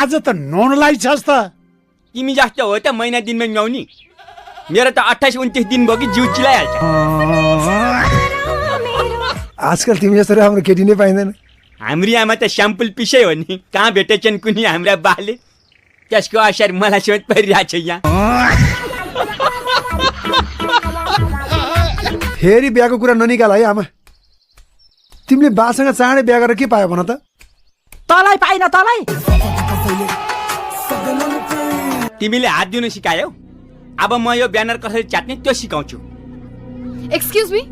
आज त नौनलाई छस् त। तिमी जस्तो हो त महिना दिनमा नुहाउने। मेरो त 28-29 दिन भयो कि जिउ चिलाइहाल्छ। आजकल तिमी जस्तो राम्रो केटी नै पाइँदैन। हाम्री आमा त स्याम्पल पिसै हो नि। कहाँ भेटेछन् कुनै हाम्रा बाले। त्यसको असर मलाई सोच परिरहेछ यहाँ। फेरि बिहाको कुरा ननिकाल है आमा। तिमीले बासँग चाँडै बिहा गरेर के पायो भन त? तँलाई पाइन तँलाई। तिमीले हात दिनु सिकायौ। अब म यो ब्यानर कसरी च्यात्ने त्यो सिकाउँछु। Excuse me.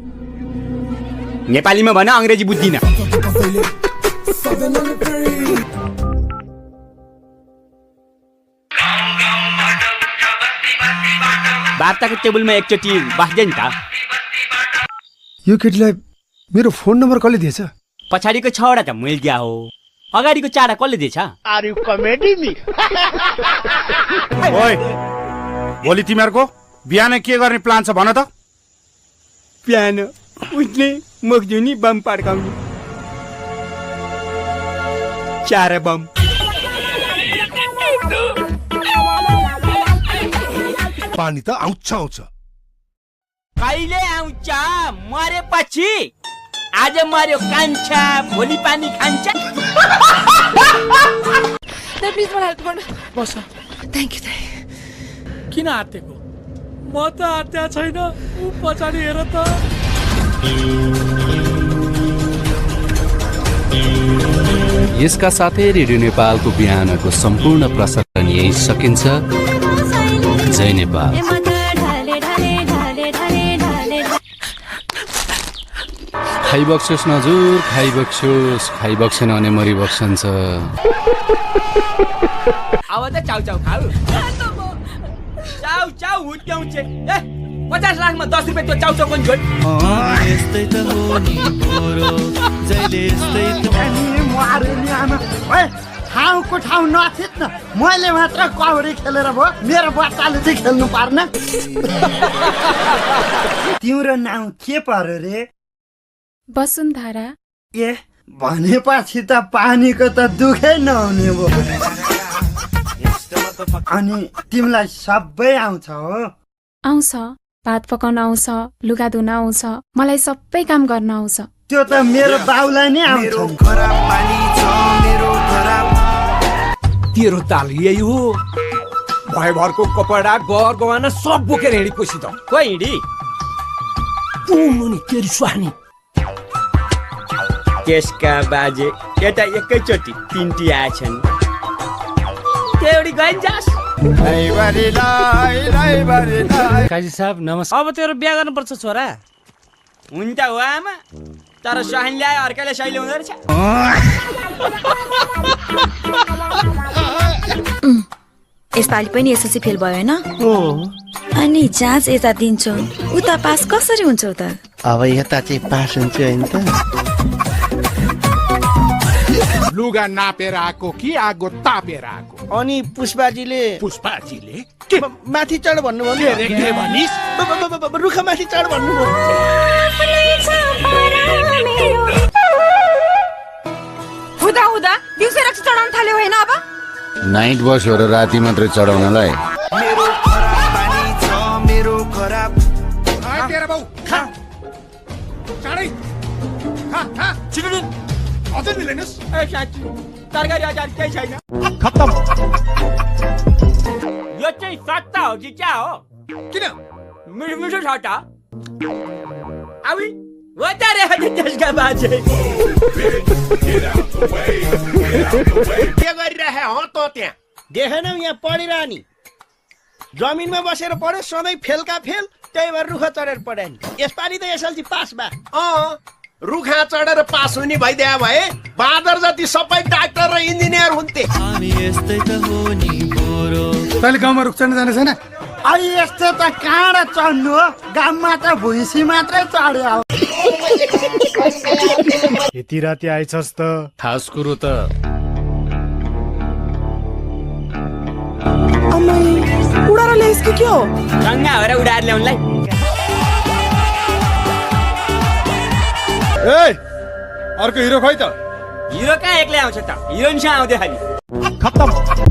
नेपालीमा भन, अंग्रेजी बुझ्दिन। वार्ताको टेबलमा एकचोटि बस्दै नि त। यो केटीलाई मेरो फोन नम्बर कसले दिएछ? पछाडिको 6वटा त मैले दिया हो। अगाडिको 4वटा कसले दिएछ? Are you comedy me? ओइ, भोलि तिमीहरूको बिहान के गर्ने प्लान छ भन त? बिहान उठ्ने, मुख धुने, बम पड्काउने। 4 बम। पानी त आउँछ। कहिले आउँछ? मरेपछि। आज मर्यो कान्छ, भोलि पानी खान्छ। प्लिज मलाई हेल्प गर्नु। बस। Thank you. किन आत्तेको? म त आत्या छैन। ऊ पछाडि हेर त। यसका साथै रेडियो नेपालको बिहानको सम्पूर्ण प्रसारण यही सकिन्छ। जय नेपाल। खाइबक्सोस् नजुर, खाइबक्सेन भने मरिबक्सन्छ। अब त चाउ चाउ खाऊ। चाउ हुत्याउँछ। 50 लाखमा 10 रुपियाँ त्यो चाउ चाउको झोल। यस्तै त हो नि पोरो, जहिले यस्तै त। ठाउँको ठाउँ नथित न। मैले मात्र कौडी खेलेर भयो, मेरो बच्चाले चाहिँ खेल्नु पर्न। तिम्रो नाम के पर्यो रे? वसुन्धरा। ए भनेपछि त पानीको त दुखै नहुने भयो। अनि तिमीलाई सबै आउँछ हो? आउँछ। भात पकाउन आउँछ, लुगा धुन आउँछ, मलाई सबै काम गर्न आउँछ। त्यो त मेरो बाउलाई नै आउँछ। तेरो ताल यही हो। भयभरको कपडा घर गवान सब बोकेर हिँडी पछि त कोही हिँडी? नि तेरी सुहानी। त्यसका बाजे यता एकैचोटि 3टी आएछन्। एउटी गइन्जास्। काजी साहब नमस्कार। अब तेरो बिहा गर्नुपर्छ छोरा। हुन्छ हो आमा, तर सहान ल्याए अर्कैले सहिले हुँदो रहेछ। यसपालि पनि एसएलसी फेल भयो हैन? अनि जाँच यता दिन्छौ, उता पास कसरी हुन्छ त? अब यता चाहिँ पास हुन्छ हैन त? लुगा नापेर आएको कि आगो तापेर आएको? अनि पुष्पाजीले के माथि चढ भन्नुभयो। के भनिस्? रुखा माथि चढ भन्नुभयो। हुँदा हुँदा दिउँसो रक्सी चढाउन थाल्यो होइन? अब नाइट बस हो र राति मात्रै चढाउनलाई। मेरो खराब पानी छ, मेरो खराब। तेरा बाउ खा चाँडै खा छिटो अझै मिलेनस्। ए साथी, तरकारी अचार केही छैन। खत्तम। यो चाहिँ सट्टा हो कि क्या हो? किन? मिठो छ त। आवी हो त रे त्यसका बाजे। के गरिरहे हो त त्यहाँ? देखेनौ यहाँ पढिरहनी? जमिनमा बसेर पढ्यो, सधैँ फेलका फेल, त्यही भएर रुखा चढेर पढ्यो नि। यसपालि त एसएलसी पास भए। रुखा चढेर पास हुने भइदिए भए बाँदर जति सबै डाक्टर र इन्जिनियर हुन्थे। तैँले गाउँमा रुख चढ्न जाने छैन? अनि यस्तो त काँडा चढ्नु हो, गाममा त भुइँसी मात्रै चढ्यो। यति राति आइछस् त? खास कुरो त उडाएर ल्याइस् कि के हो? गङ्गा हो र उडाएर ल्याउनलाई। ए अर्को हिरो खोइ त? हिरो कहाँ एक्लै आउँछ त? हिरोइनसँग आउँदै खालि। खत्तम